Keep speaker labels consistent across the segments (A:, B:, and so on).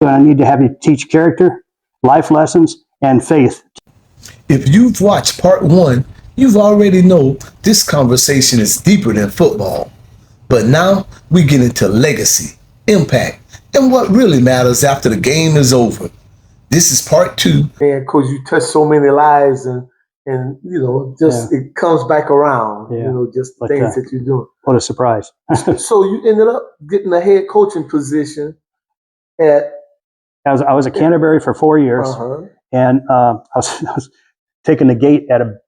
A: I need to have you teach character, life lessons, and faith.
B: If you've watched part one, you've already know this conversation is deeper than football. But now we get into legacy, impact, and what really matters after the game is over. This is part two.
C: And Coach, you touch so many lives, and it comes back around. Just the things that you're doing.
A: What a surprise!
C: So you ended up getting a head coaching position at.
A: I was at Canterbury for 4 years, and I was taking the gate at a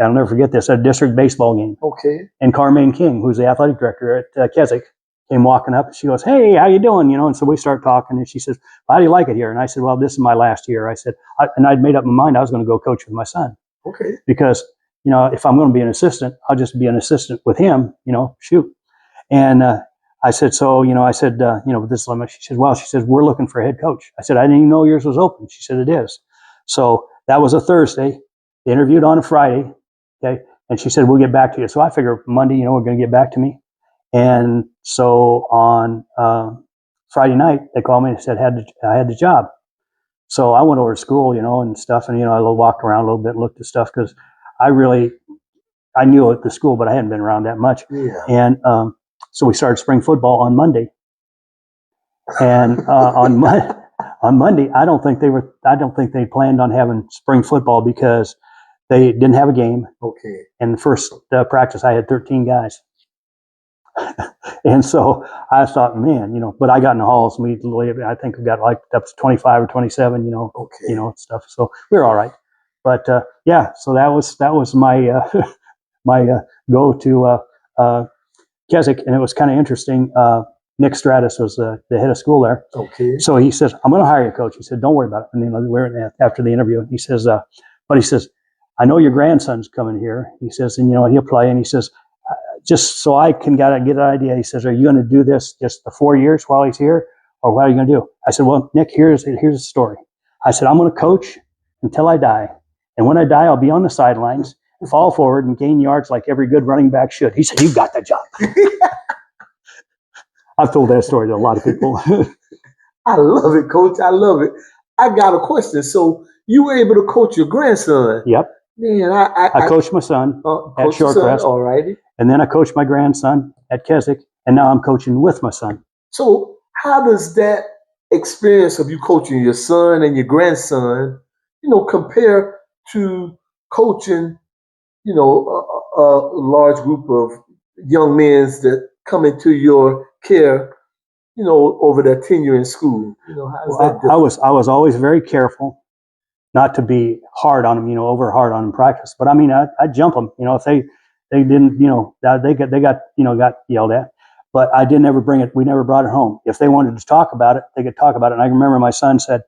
A: I'll never forget this, a district baseball game.
C: Okay.
A: And Carmaine King, who's the athletic director at Keswick, came walking up. She goes, "Hey, how you doing?" And so we start talking, and she says, "How do you like it here?" And I said, "Well, this is my last year." I said, and I'd made up my mind I was going to go coach with my son.
C: Okay.
A: Because if I'm going to be an assistant, I'll just be an assistant with him. Shoot. And I said, so, this is limit. She said, well, we're looking for a head coach. I said, I didn't even know yours was open. She said, it is. So that was a Thursday. They interviewed on a Friday. Okay. And she said, we'll get back to you. So I figured Monday, we're going to get back to me. And so on Friday night, they called me and said, I had the job. So I went over to school, and stuff. And, I walked around a little bit, looked at stuff because I knew at the school, but I hadn't been around that much.
C: Yeah.
A: And, so we started spring football on Monday, and on Monday, I don't think they planned on having spring football because they didn't have a game.
C: Okay.
A: And the first practice, I had 13 guys, and so I thought, man, but I got in the halls. I think we got like up to 25 or 27,
C: okay.
A: Stuff. So we were all right. But so that was my my go to. Keswick, and it was kind of interesting. Nick Stratus was the head of school there.
C: Okay.
A: So he says, I'm going to hire you, coach. He said, don't worry about it. And we're after the interview. He says, but he says, I know your grandson's coming here. He says, and he'll play. And he says, just so I can get an idea. He says, are you going to do this just the 4 years while he's here, or what are you going to do? I said, well, Nick, here's the story. I said, I'm going to coach until I die, and when I die, I'll be on the sidelines, fall forward and gain yards like every good running back should. He said, you got that job. I've told that story to a lot of people.
C: I love it, Coach. I love it. I got a question. So you were able to coach your grandson?
A: Yep.
C: Man,
A: I coached my son at Shorecrest.
C: All righty.
A: And then I coached my grandson at Keswick, and now I'm coaching with my son.
C: So how does that experience of you coaching your son and your grandson, compare to coaching a large group of young men that come into your care, over their tenure in school? How's that different?
A: I was always very careful not to be hard on them, over hard on them in practice. But I mean, I jump them, if they didn't, they got yelled at. But I didn't ever bring it. We never brought it home. If they wanted to talk about it, they could talk about it. And I remember my son said,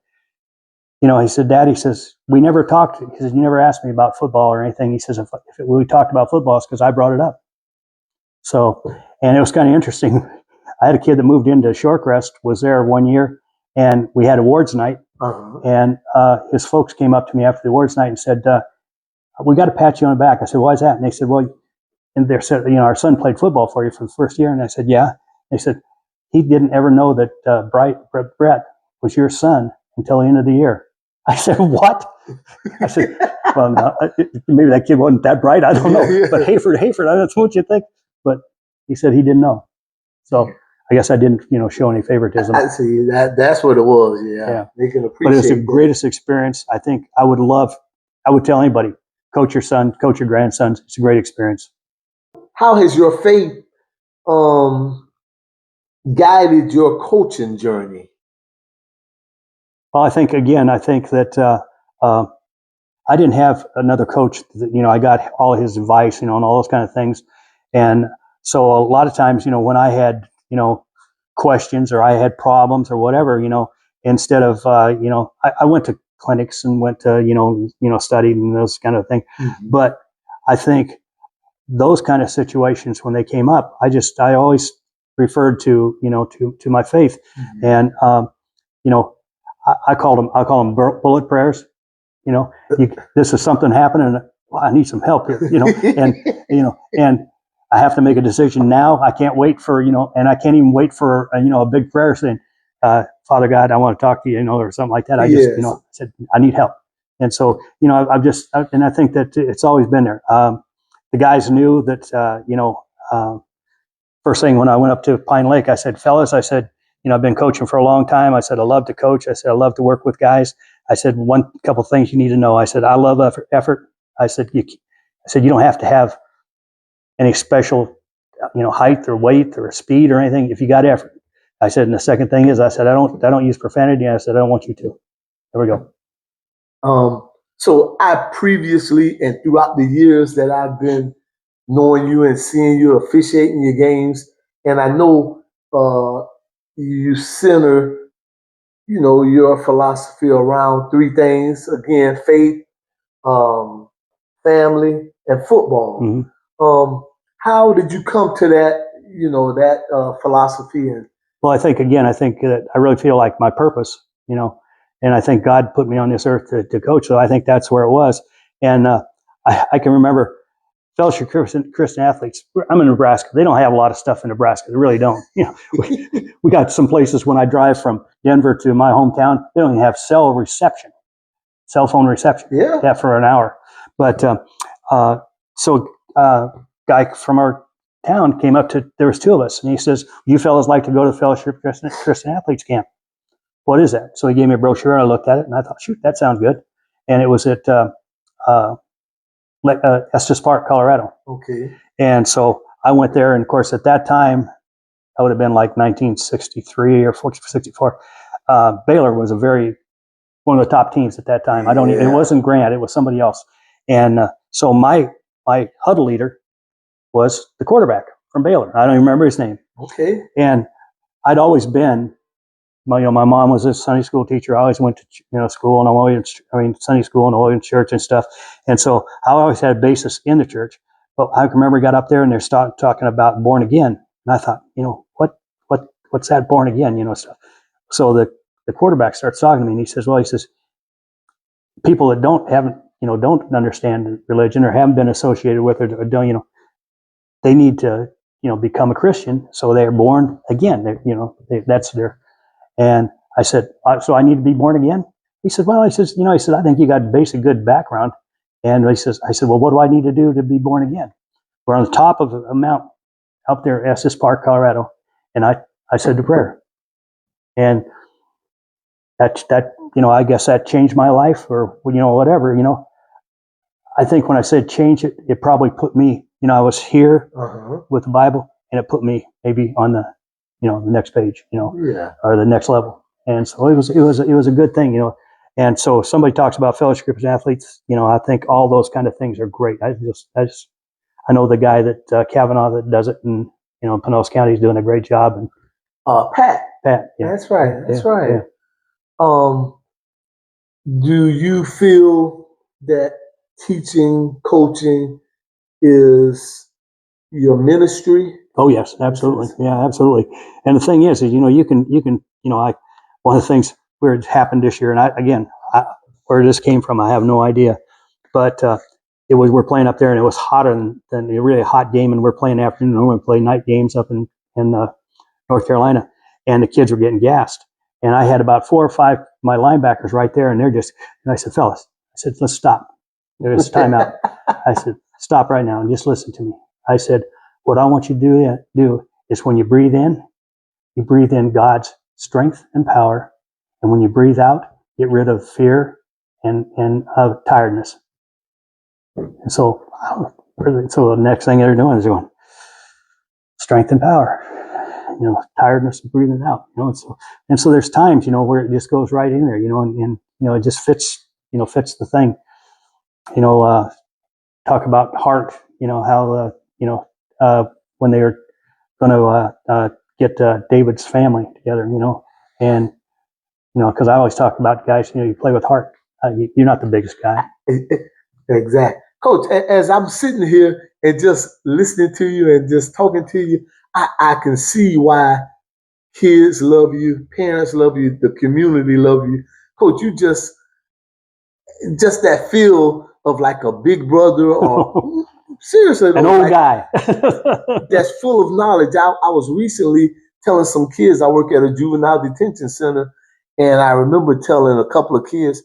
A: he said, Dad, he says, we never talked. He says, you never asked me about football or anything. He says, if we talked about football, it's because I brought it up. So, and it was kind of interesting. I had a kid that moved into Shorecrest, was there 1 year, and we had awards night. And his folks came up to me after the awards night and said, we got to pat you on the back. I said, why is that? And they said, well, and they said, our son played football for you for the first year. And I said, yeah. They said, he didn't ever know that Brett was your son until the end of the year. I said, what? I said, well, no, maybe that kid wasn't that bright. I don't know. But Hayford, that's what you think. But he said he didn't know. So I guess I didn't, show any favoritism.
C: I see. That's what it was. Yeah. They can appreciate it.
A: But it's the greatest experience. I think I would tell anybody, coach your son, coach your grandsons. It's a great experience.
C: How has your faith guided your coaching journey?
A: Well, I think that I didn't have another coach that, I got all his advice, and all those kind of things. And so a lot of times, when I had, questions or I had problems or whatever, instead of, I went to clinics and went to, studied and those kind of things. Mm-hmm. But I think those kind of situations, when they came up, I always referred to, to my faith. Mm-hmm. And, I call them bullet prayers. This is something happening. Well, I need some help here. And I have to make a decision now. I can't wait for and I can't even wait for a big prayer saying, Father God, I want to talk to you, or something like that. I just,
C: Yes.
A: I said, I need help. And so, and I think that it's always been there. The guys knew that, first thing when I went up to Pine Lake, I said, fellas, I said, I've been coaching for a long time. I said, I love to coach. I said, I love to work with guys. I said, one couple things you need to know. I said, I love effort. I said, you don't have to have any special, height or weight or speed or anything if you got effort. I said, and the second thing is, I said, I don't use profanity. I said, I don't want you to. There we go.
C: So I previously and throughout the years that I've been knowing you and seeing you officiating your games, and I know you center, your philosophy around three things. Again, faith, um, family, and football.
A: Mm-hmm.
C: How did you come to that, that philosophy? And
A: Well, I think that I really feel like my purpose, and I think God put me on this earth to coach. So I think that's where it was. And I can remember Fellowship Christian Athletes. I'm in Nebraska. They don't have a lot of stuff in Nebraska. They really don't. We got some places when I drive from Denver to my hometown, they don't even have cell phone reception.
C: Yeah.
A: That for an hour. But guy from our town came up there was two of us, and he says, you fellas like to go to the Fellowship Christian Athletes Camp. What is that? So he gave me a brochure, and I looked at it, and I thought, shoot, that sounds good. And it was at Estes Park, Colorado.
C: Okay.
A: And so I went there, and of course, at that time, I would have been like 1963 or 64. Baylor was one of the top teams at that time. It wasn't Grant, it was somebody else. And so my huddle leader was the quarterback from Baylor. I don't even remember his name.
C: Okay.
A: And I'd always been, my mom was a Sunday school teacher. I always went to school, and Sunday school and always in church and stuff. And so I always had a basis in the church. But I remember I got up there and they're talking about born again, and I thought, what's that born again, stuff. So the quarterback starts talking to me, and he says, people that don't understand religion or haven't been associated with it, or don't, they need to, become a Christian. So they are born again. That's their. And I said, so I need to be born again? He said, I think you got a basic good background. And I said, well, what do I need to do to be born again? We're on the top of a mountain up there, Estes Park, Colorado. And I said the prayer. And that, I guess that changed my life, or, whatever, I think when I said change it, it probably put me, I was here with the Bible, and it put me maybe on the, the next page, or the next level. And so it was a good thing, And so if somebody talks about fellowship groups and athletes, I think all those kind of things are great. I know the guy that Kavanaugh that does it, and Pinellas County is doing a great job. And
C: Pat,
A: yeah.
C: That's right. That's right.
A: Yeah.
C: Do you feel that teaching, coaching is your ministry?
A: Oh yes, absolutely. Yeah, absolutely. And the thing is you can, one of the things where it happened this year, and where this came from, I have no idea, but we're playing up there, and it was hotter than a really hot game, and we're playing afternoon. Normally we play night games up in North Carolina, and the kids were getting gassed. And I had about 4 or 5 of my linebackers right there, and and I said, fellas, let's stop. There's timeout. I said, stop right now and just listen to me. I said, what I want you to do is when you breathe in God's strength and power. And when you breathe out, get rid of fear and of tiredness. And so the next thing they're doing is going, strength and power. Tiredness and breathing out, and so there's times, where it just goes right in there, and it just fits the thing, talk about heart, how, when they were going to get David's family together, and, because I always talk about guys, you play with heart. You're not the biggest guy.
C: Exactly. Coach, as I'm sitting here and just listening to you and just talking to you, I can see why kids love you, parents love you, the community love you. Coach, you just that feel of like a big brother, or seriously,
A: an old guy
C: that's full of knowledge. I was recently telling some kids, I work at a juvenile detention center, And I remember telling a couple of kids,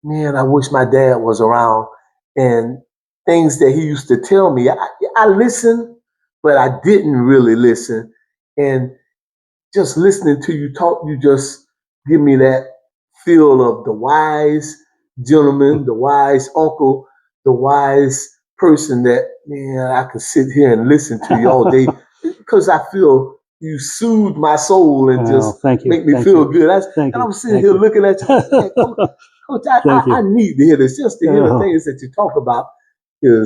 C: man, I wish my dad was around. And things that he used to tell me, I listened, but I didn't really listen. And just listening to you talk, you just give me that feel of the wise gentleman, the wise uncle, the wise person that, man, I could sit here and listen to you all day because I feel you soothe my soul and just
A: thank you.
C: make me
A: Thank
C: feel
A: you.
C: good.
A: Thank
C: And
A: you.
C: I'm sitting
A: Thank
C: here
A: you.
C: looking at you, man, Coach, I need to hear this just to hear the things that you talk about.
A: But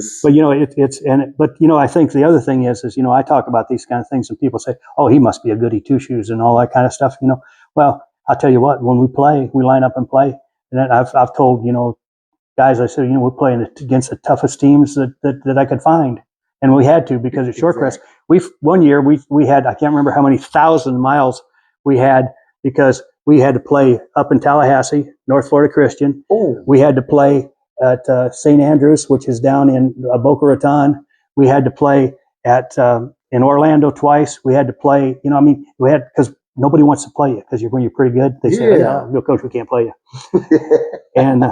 A: I think the other thing is I talk about these kind of things and people say, oh, he must be a goody two shoes and all that kind of stuff. Well, I'll tell you what, when we play, we line up and play. And then I've told, guys, I said, we're playing against the toughest teams that I could find. And we had to because at Shorecrest, one year we had, I can't remember how many 1,000 miles we had because we had to play up in Tallahassee, North Florida Christian.
C: Oh.
A: We had to play at St. Andrews, which is down in Boca Raton. We had to play at in Orlando twice. We had to play, we had, because nobody wants to play you because when you're pretty good, they say, oh, coach, we can't play you. And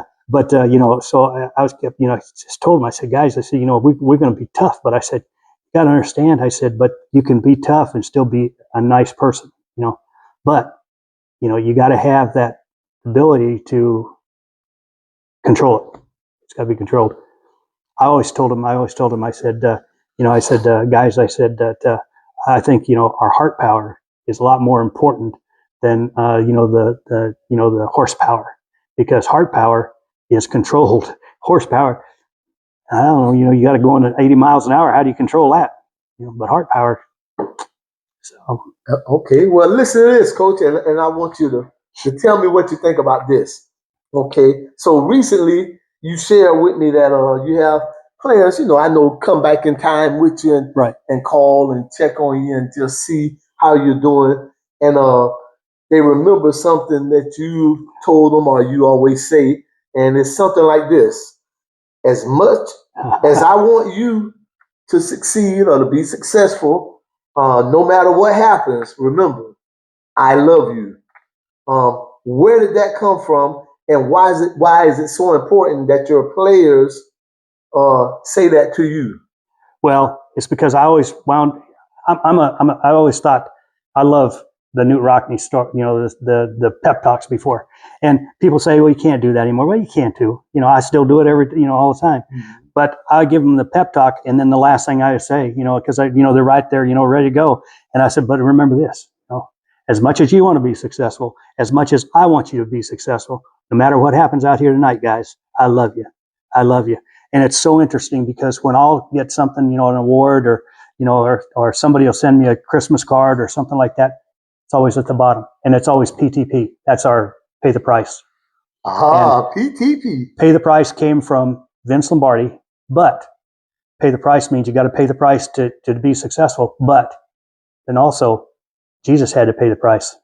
A: so I was kept, just told them, I said, guys, I said, we're going to be tough, but I said, you got to understand, I said, but you can be tough and still be a nice person, but you got to have that ability to control it. It's got to be controlled. I always told him, I said, guys, I said that I think, our heart power is a lot more important than, the horsepower, because heart power is controlled. Horsepower, I don't know, you got to go in at 80 miles an hour. How do you control that? But heart power. So.
C: Okay, well, listen to this, Coach, and I want you to tell me what you think about this. Okay, so recently you shared with me that you have players, I know come back in time with you and call and check on you and just see how you're doing. And they remember something that you told them or you always say, and it's something like this. As much as I want you to succeed or to be successful, no matter what happens, remember, I love you. Where did that come from, and why is it so important that your players say that to you?
A: Well, it's because I always I always thought I love the Newt Rockney story, the pep talks before, and people say, well, you can't do that anymore. Well, you can't do. I still do it all the time. Mm-hmm. But I give them the pep talk, and then the last thing I say, because they're right there, ready to go. And I said, but remember this, as much as you want to be successful, as much as I want you to be successful, no matter what happens out here tonight, guys, I love you. I love you. And it's so interesting because when I'll get something, an award or somebody will send me a Christmas card or something like that, it's always at the bottom. And it's always PTP. That's our pay the price.
C: PTP.
A: Pay the price came from Vince Lombardi, but pay the price means you got to pay the price to be successful. But then also, Jesus had to pay the price.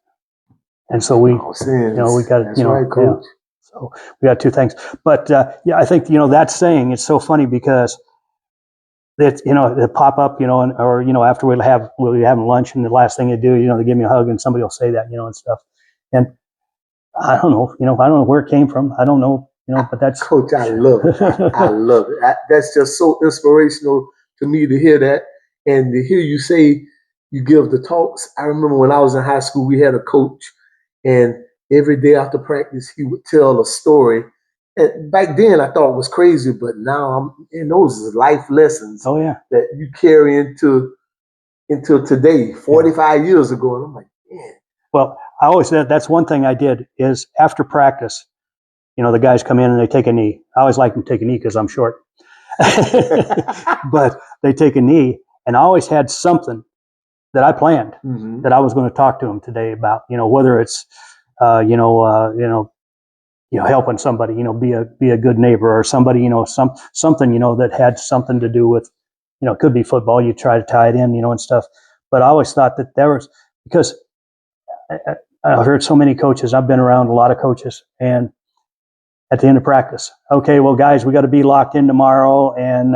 A: And so we got
C: to, right, Coach.
A: So we got two things. But I think, that saying, it's so funny because it's, they pop up, after we'll be having lunch and the last thing they do, they give me a hug and somebody will say that, and stuff. And I don't know, I don't know where it came from. I don't know, but that's.
C: Coach, I love it. I love it. That's just so inspirational to me to hear that and to hear you say you give the talks. I remember when I was in high school, we had a coach, and every day after practice, he would tell a story. And back then, I thought it was crazy, but now those are life lessons.
A: Oh yeah,
C: that you carry into today, 45 years ago. And I'm like, man.
A: Well, I always said that's one thing I did is after practice, the guys come in and they take a knee. I always like them to take a knee because I'm short, but they take a knee, and I always had something that I planned that I was going to talk to them today about, whether it's, helping somebody, be a good neighbor or somebody, something, that had something to do with, it could be football. You try to tie it in, and stuff. But I always thought that there was, because I've heard so many coaches, I've been around a lot of coaches, and at the end of practice, okay, well, guys, we got to be locked in tomorrow and,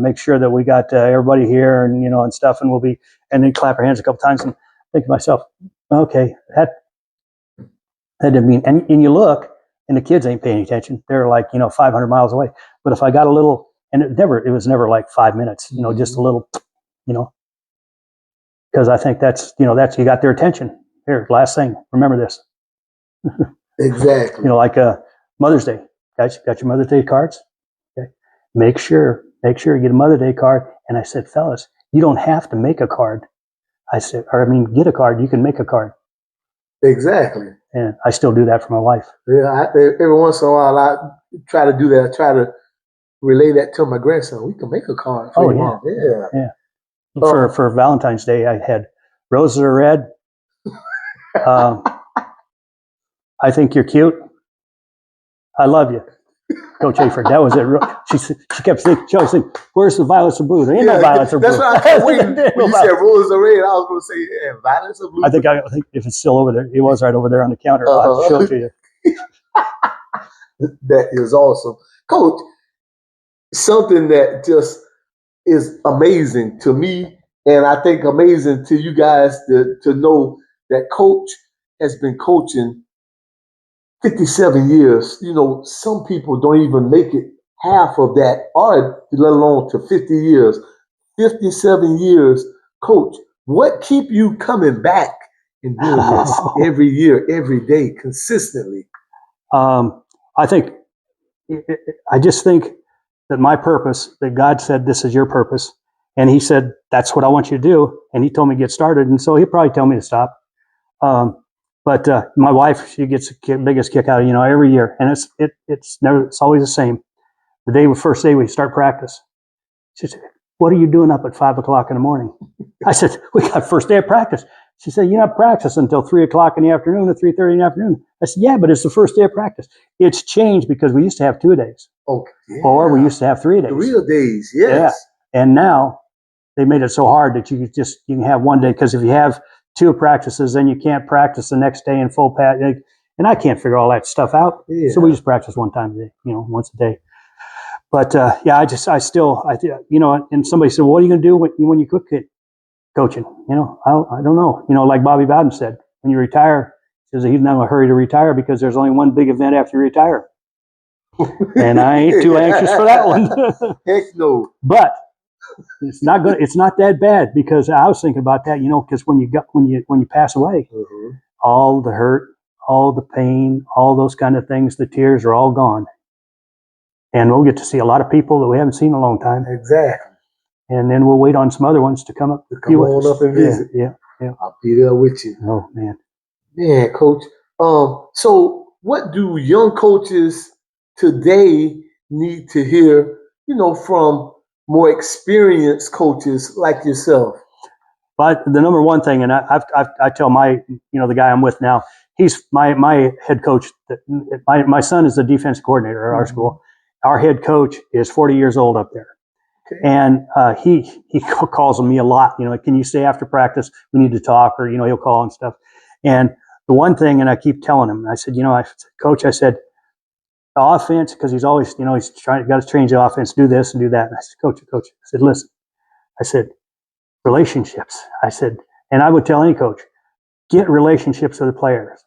A: make sure that we got everybody here and, and stuff. And then clap our hands a couple times and think to myself, okay, That didn't mean, and you look, and the kids ain't paying attention. They're like, 500 miles away. But if I got a little, and it was never like 5 minutes, just a little, because I think that's you got their attention. Here, last thing, remember this.
C: Exactly.
A: Like Mother's Day. Guys, got your Mother's Day cards? Okay. Make sure you get a Mother's Day card. And I said, fellas, you don't have to make a card. Get a card. You can make a card.
C: Exactly.
A: And I still do that for my wife.
C: Yeah, every once in a while I try to do that. I try to relay that to my grandson. We can make a card for your mom. Yeah.
A: For Valentine's Day, I had roses are red. I think you're cute. I love you, Coach Hayford. That was it. She kept saying, "Where's the violets are blue? There ain't no violets are blue."
C: That's what I was waiting. When you said roses are red, I was going to say, violets are blue.
A: I think if it's still over there, it was right over there on the counter. I'll show it to you.
C: That is awesome, Coach. Something that just is amazing to me, and I think amazing to you guys to know that Coach has been coaching 57 years. Some people don't even make it half of that, or let alone to 50 years. 57 years, Coach. What keep you coming back and doing this every year, every day, consistently?
A: I just think that my purpose, that God said, this is your purpose. And he said, that's what I want you to do. And he told me to get started. And so he'll probably tell me to stop. But my wife, she gets the biggest kick out of, every year. And it's always the same. The first day we start practice. She said, what are you doing up at 5 o'clock in the morning? I said, we got first day of practice. She said, you're not practicing until 3 o'clock in the afternoon or 3:30 in the afternoon. I said, yeah, but it's the first day of practice. It's changed because we used to have 2 days.
C: Okay. Yeah.
A: Or we used to have 3 days.
C: The real days, yes.
A: Yeah. And now they made it so hard that you can have 1 day, because if you have 2 practices, then you can't practice the next day in full pat. And I can't figure all that stuff out. Yeah. So we just practice one time a day, once a day. But and somebody said, well, what are you going to do when you quit coaching? I don't know. Like Bobby Bowden said, when you retire, he says he's not in a hurry to retire because there's only one big event after you retire. And I ain't too anxious for that one.
C: Heck no.
A: But it's not good. It's not that bad, because I was thinking about that, because when you pass away, all the hurt, all the pain, all those kind of things, the tears are all gone. And we'll get to see a lot of people that we haven't seen in a long time.
C: Exactly.
A: And then we'll wait on some other ones to come up.
C: Come on up and visit.
A: Yeah.
C: I'll be there with you.
A: Oh, man.
C: Man, Coach. So what do young coaches today need to hear, from more experienced coaches like yourself?
A: But the number one thing, and I tell the guy I'm with now, he's my head coach. My son is the defense coordinator at our school. Our head coach is 40 years old up there. Okay. And he calls me a lot. Can you stay after practice? We need to talk, or he'll call and stuff. And the one thing, and I keep telling him, I said, Coach, I said, the offense, because he's always, he's got to change the offense, do this and do that. And I said, Coach, I said, listen, I said, relationships. I said, and I would tell any coach, get relationships with the players.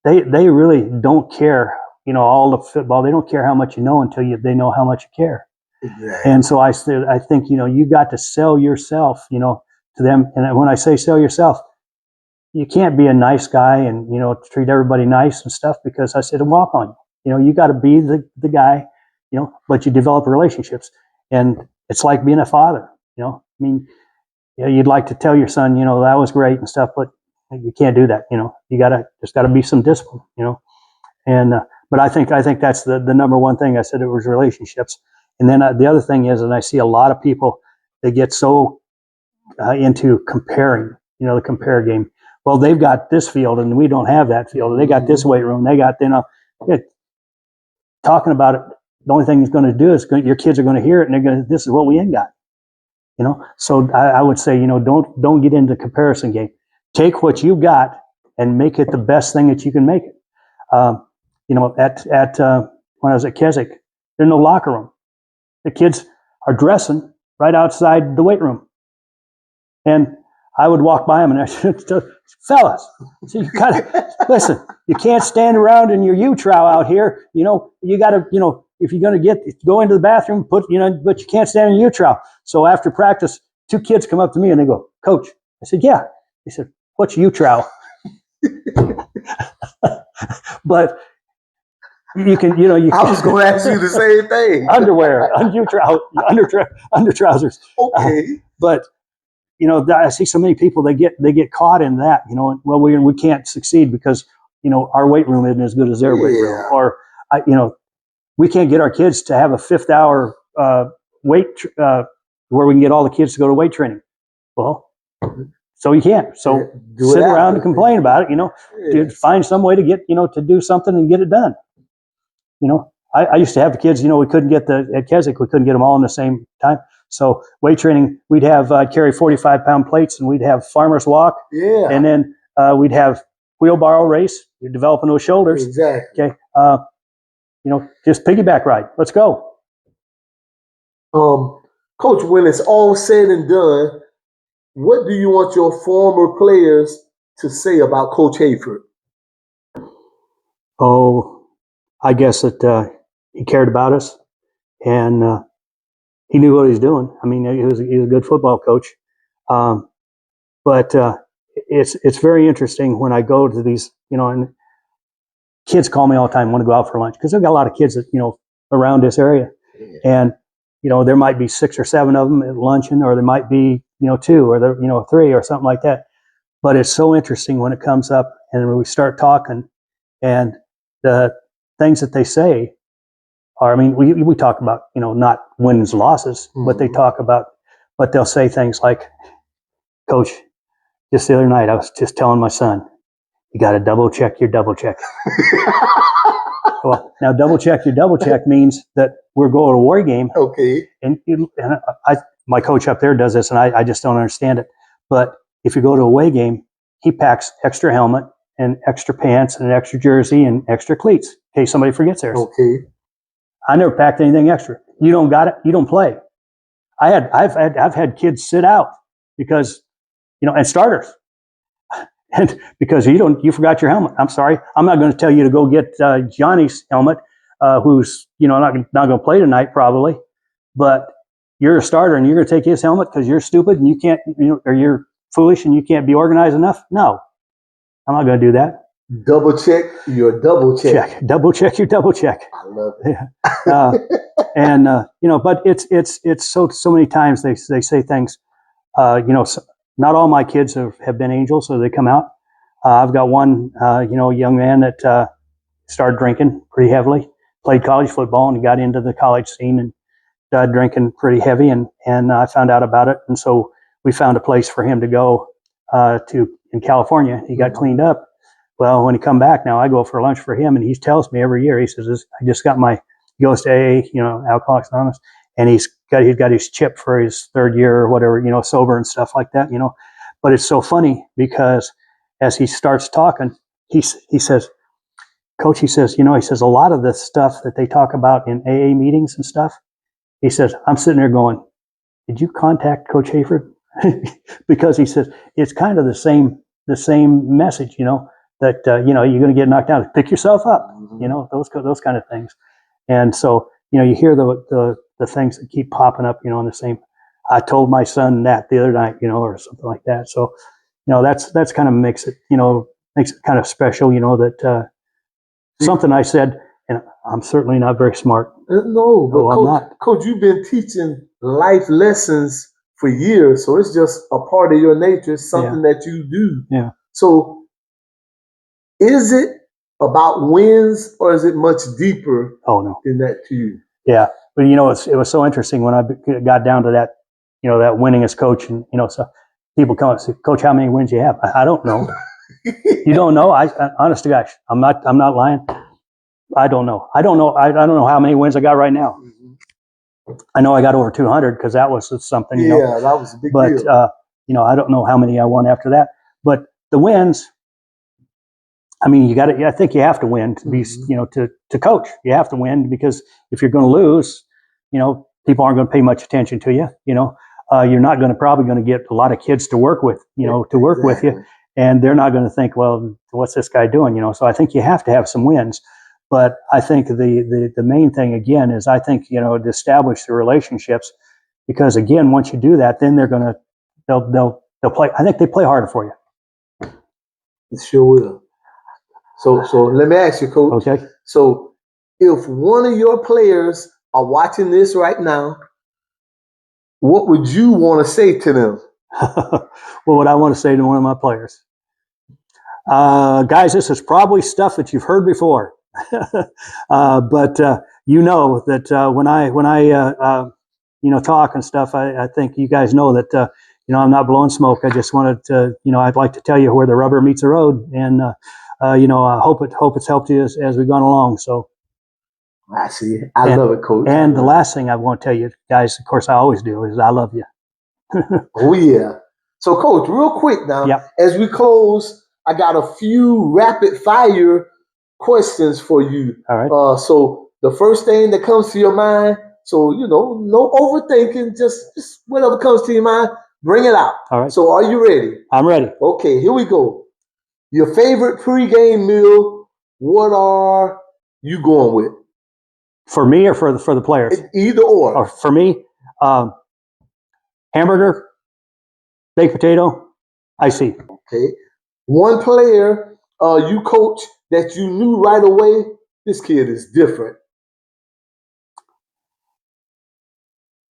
A: They really don't care. All the football, they don't care how much you know until they know how much you care. Exactly. And so I think, you got to sell yourself, to them. And when I say sell yourself, you can't be a nice guy and, treat everybody nice and stuff, because I said, walk on you. You got to be the guy, but you develop relationships. And it's like being a father, you'd like to tell your son, that was great and stuff, but you can't do that. There's got to be some discipline, and, but I think that's the number one thing. I said it was relationships. And then the other thing is, and I see a lot of people, they get so into comparing, the compare game. Well, they've got this field and we don't have that field. They got this weight room. They got, talking about it. The only thing it's going to do is your kids are going to hear it and they're going to, this is what we ain't got, So I would say, don't get into the comparison game. Take what you got and make it the best thing that you can make it. When I was at Keswick, there's no locker room. The kids are dressing right outside the weight room. And I would walk by them and I said, fellas, so you gotta listen. You can't stand around in your U-trow out here. You know, you gotta, you know, if you're gonna go into the bathroom, but you can't stand in your U-trow. So after practice, 2 kids come up to me and they go, Coach. I said, yeah. They said, what's U-trow? But you can, you know,
C: I was going to ask you the same thing.
A: Underwear, under trousers.
C: Okay.
A: But you know, I see so many people they get caught in that. You know, well, we can't succeed because you know our weight room isn't as good as their weight room, or you know, we can't get our kids to have a 5th hour weight where we can get all the kids to go to weight training. Well, so you can't. So sit around and complain about it. You know, find some way to get to do something and get it done. You know, I used to have the kids. You know, we couldn't get at Keswick. We couldn't get them all in the same time. So weight training, we'd have carry 45-pound plates, and we'd have farmer's walk.
C: Yeah.
A: And then we'd have wheelbarrow race. You're developing those shoulders.
C: Exactly.
A: Okay. You know, just piggyback ride. Let's go.
C: Coach, when it's all said and done, what do you want your former players to say about Coach Hayford?
A: Oh, I guess that he cared about us, and he knew what he was doing. I mean, he was a good football coach. But it's very interesting when I go to these, you know, and kids call me all the time, want to go out for lunch, because I've got a lot of kids that, you know, around this area. And, you know, there might be 6 or 7 of them at luncheon, or there might be, you know, 2 or, 3 or something like that. But it's so interesting when it comes up and when we start talking, and the things that they say are, I mean, we talk about, you know, not wins, losses, but they talk about, but they'll say things like, Coach, just the other night, I was just telling my son, you got to double check your double check. Well, now double check your double check means that we're going to a war game.
C: Okay.
A: And my coach up there does this, and I just don't understand it. But if you go to a away game, he packs extra helmet and extra pants and an extra jersey and extra cleats in case somebody forgets theirs.
C: Okay.
A: I never packed anything extra. You don't got it, you don't play. I've had kids sit out because, you know, and starters. And because you forgot your helmet. I'm sorry. I'm not going to tell you to go get Johnny's helmet, who's, you know, not going to play tonight probably, but you're a starter and you're going to take his helmet because you're stupid and you can't, you know, or you're foolish and you can't be organized enough. No, I'm not going to do that.
C: Double check your double check.
A: Double check your double check.
C: I love it.
A: And you know, but it's so many times they say things. You know, not all my kids have been angels, so they come out. I've got one, you know, young man that started drinking pretty heavily, played college football, and got into the college scene and started drinking pretty heavy. And I found out about it, and so we found a place for him to go to in California. He got cleaned up. Well, when he come back now, I go for lunch for him, and he tells me every year. He says, "I just got he goes to AA, you know, Alcoholics Anonymous, and he's got his chip for his 3rd year or whatever, you know, sober and stuff like that, you know." But it's so funny because as he starts talking, he says, Coach, he says, you know, he says a lot of the stuff that they talk about in AA meetings and stuff. He says, I'm sitting there going, did you contact Coach Hayford? Because he says it's kind of the same message, you know. That you know, you're going to get knocked down. Pick yourself up, you know, those kind of things. And so, you know, you hear the things that keep popping up, you know, in the same. I told my son that the other night, you know, or something like that. So, you know, that's kind of makes it kind of special, you know, that something I said, and I'm certainly not very smart.
C: No, but
A: I'm not.
C: Coach, you've been teaching life lessons for years, so it's just a part of your nature. It's something that you do.
A: Yeah.
C: So. Is it about wins, or is it much deeper than that to you?
A: Yeah, but you know, it was so interesting when I got down to that, you know, that winningest coach, and you know, so people come and say, Coach, how many wins you have? I don't know. You don't know? I honest to gosh, I'm not lying. I don't know. I don't know how many wins I got right now. I know I got over 200 because that was something. You know?
C: That was a big
A: deal. But you know, I don't know how many I won after that. But the wins. I mean, I think you have to win to be, you know, to coach. You have to win because if you're going to lose, you know, people aren't going to pay much attention to you, you know. you're not probably going to get a lot of kids to work with, to work with you. And they're not going to think, well, what's this guy doing? So I think you have to have some wins. But I think the main thing, again, is I think, to establish the relationships, because, again, once you do that, then they'll play. I think they play harder for you.
C: It sure will. So let me ask you, Coach.
A: Okay.
C: So if one of your players are watching this right now, what would you want to say to them?
A: Well, what I want to say to one of my players, guys, this is probably stuff that you've heard before, but you know that when I talk and stuff, I think you guys know that I'm not blowing smoke. I just wanted to, I'd like to tell you where the rubber meets the road, and I hope it's helped you as we've gone along. So.
C: I see. I love it, Coach.
A: And the last thing I want to tell you guys, of course, I always do, is I love you.
C: Oh, yeah. So, Coach, real quick now, as we close, I got a few rapid fire questions for you.
A: All right.
C: So the first thing that comes to your mind, so, no overthinking, just whatever comes to your mind, bring it out.
A: All right.
C: So are you ready?
A: I'm ready.
C: Okay, here we go. Your favorite pregame meal, what are you going with?
A: For me or for the players?
C: Either or.
A: Or for me, hamburger, baked potato, icy.
C: Okay. One player you coach that you knew right away, this kid is different.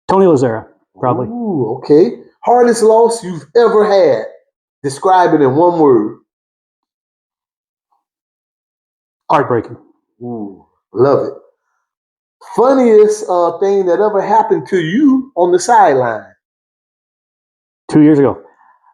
A: Tony Lazzara, probably.
C: Ooh, okay. Hardest loss you've ever had. Describe it in one word.
A: Heartbreaking.
C: Ooh, love it. Funniest thing that ever happened to you on the sideline?
A: 2 years ago.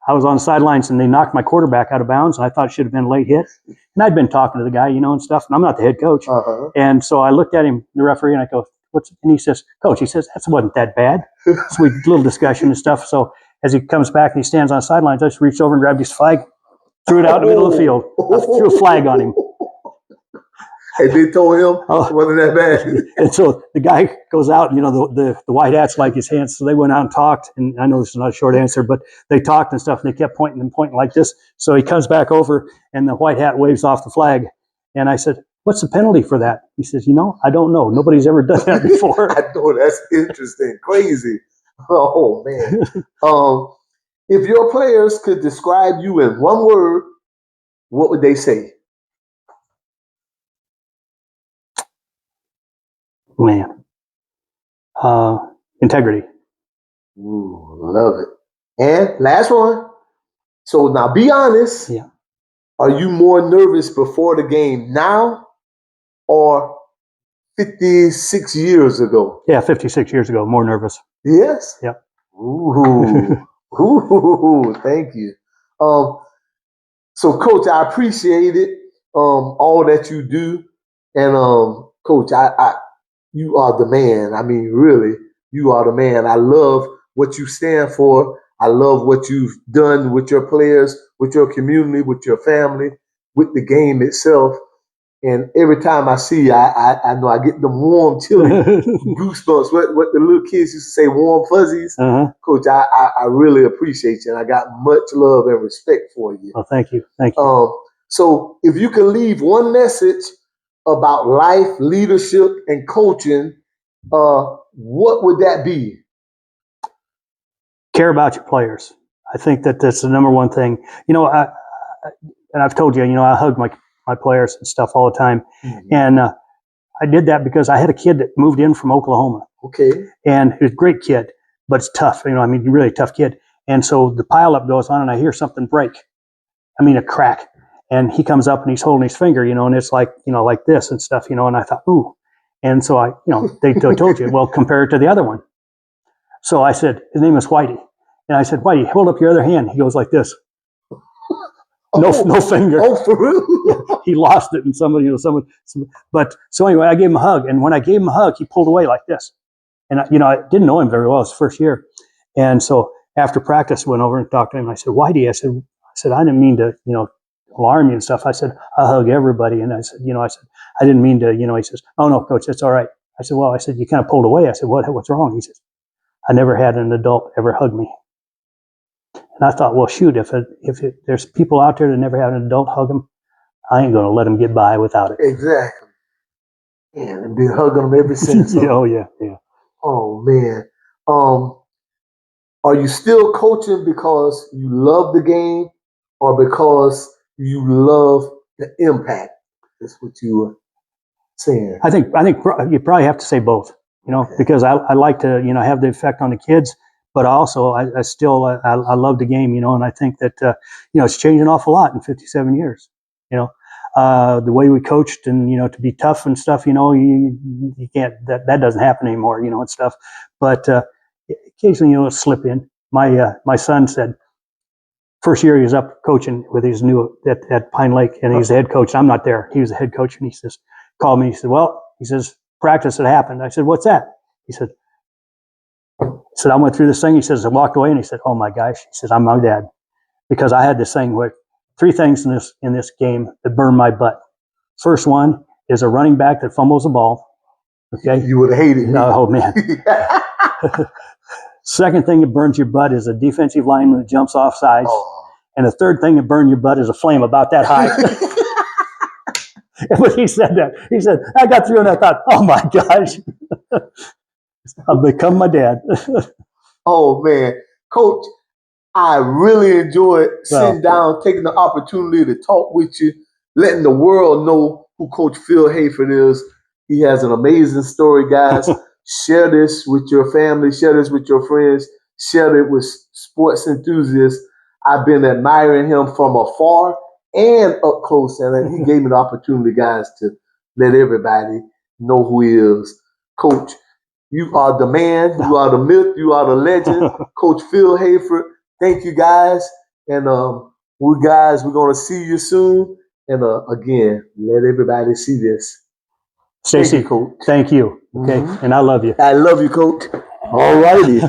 A: I was on the sidelines and they knocked my quarterback out of bounds, and I thought it should have been a late hit. And I'd been talking to the guy, and stuff, and I'm not the head coach.
C: Uh-huh.
A: And so I looked at him, the referee, and I go, and he says, Coach, that wasn't that bad. So we little discussion and stuff. So as he comes back and he stands on the sidelines, I just reached over and grabbed his flag, threw it out in the middle of the field. I threw a flag on him.
C: And they told him it wasn't that bad.
A: And so the guy goes out, and the white hats like his hands. So they went out and talked. And I know this is not a short answer, but they talked and stuff. And they kept pointing like this. So he comes back over, and the white hat waves off the flag. And I said, what's the penalty for that? He says, I don't know. Nobody's ever done that before.
C: I know, that's interesting. Crazy. Oh, man. If your players could describe you in one word, what would they say?
A: Man. Integrity.
C: Ooh, love it. And last one. So now be honest.
A: Yeah.
C: Are you more nervous before the game now or 56 years ago?
A: Yeah, 56 years ago. More nervous.
C: Yes?
A: Yeah.
C: Ooh. Ooh, thank you. So, Coach, I appreciate it, all that you do. And, Coach, you are the man. I mean, really, you are the man. I love what you stand for. I love what you've done with your players, with your community, with your family, with the game itself. And every time I see you, I know I get them warm, chilly goosebumps. What the little kids used to say, warm fuzzies.
A: Uh-huh.
C: Coach, I really appreciate you, and I got much love and respect for you.
A: Oh, thank you. Thank you.
C: So if you can leave one message about life, leadership, and coaching, what would that be?
A: Care about your players. I think that's the number one thing. And I've told you, I hug my players and stuff all the time. Mm-hmm. And I did that because I had a kid that moved in from Oklahoma.
C: Okay.
A: And he was a great kid, but it's tough. Really tough kid. And so the pileup goes on, and I hear something break. A crack. And he comes up and he's holding his finger, and it's like, like this and stuff, and I thought, ooh. And so they told you, well, compare it to the other one. So I said, his name is Whitey. And I said, Whitey, hold up your other hand. He goes like this. No finger.
C: Oh, for real?
A: He lost it, and but so anyway, I gave him a hug. And when I gave him a hug, he pulled away like this. And, I didn't know him very well. It was the first year. And so after practice, I went over and talked to him. I said, Whitey, I said, I didn't mean to, alarm you and stuff. I said, I hug everybody. And I said, I didn't mean to, he says, oh no, Coach, that's all right. I said, well, you kind of pulled away. I said, what's wrong? He says, I never had an adult ever hug me. And I thought, well, shoot, if there's people out there that never had an adult hug them, I ain't going to let them get by without it.
C: Exactly. Man, and been hugging them ever since.
A: Oh, yeah, yeah.
C: Oh, man. Are you still coaching because you love the game or because you love the impact? That's what you were saying.
A: I think you probably have to say both,
C: Okay.
A: because I like to, have the effect on the kids, but also I still love the game, and I think that, it's changed an awful lot in 57 years, the way we coached and, to be tough and stuff, you can't, that doesn't happen anymore, and stuff. But occasionally, it'll slip in. My son said, first year he was up coaching with his new at Pine Lake, and he's the head coach. I'm not there. He was the head coach, and he says, called me. He said, well, practice had happened. I said, what's that? He said, I went through this thing. He says, I walked away, and he said, oh my gosh. He says, I'm my dad, because I had this thing where 3 things in this game that burned my butt. First one is a running back that fumbles the ball. Okay,
C: you would have hated me.
A: Oh man. Second thing that burns your butt is a defensive lineman that jumps off sides.
C: Oh.
A: And the third thing that burned your butt is a flame about that high. When he said that, he said, I got through and I thought, oh my gosh, I've become my dad.
C: Oh man, Coach, I really enjoyed sitting down, taking the opportunity to talk with you, letting the world know who Coach Phil Hayford is. He has an amazing story, guys. Share this with your family, share this with your friends, share it with sports enthusiasts. I've been admiring him from afar and up close, and he gave me the opportunity, guys, to let everybody know who he is. Coach, you are the man, you are the myth, you are the legend. Coach Phil Hayford, thank you, guys. And we're going to see you soon. And again, let everybody see this.
A: Stacey,
C: thank you, Coach.
A: Thank you. Okay, and I love you.
C: I love you, Coach. All righty.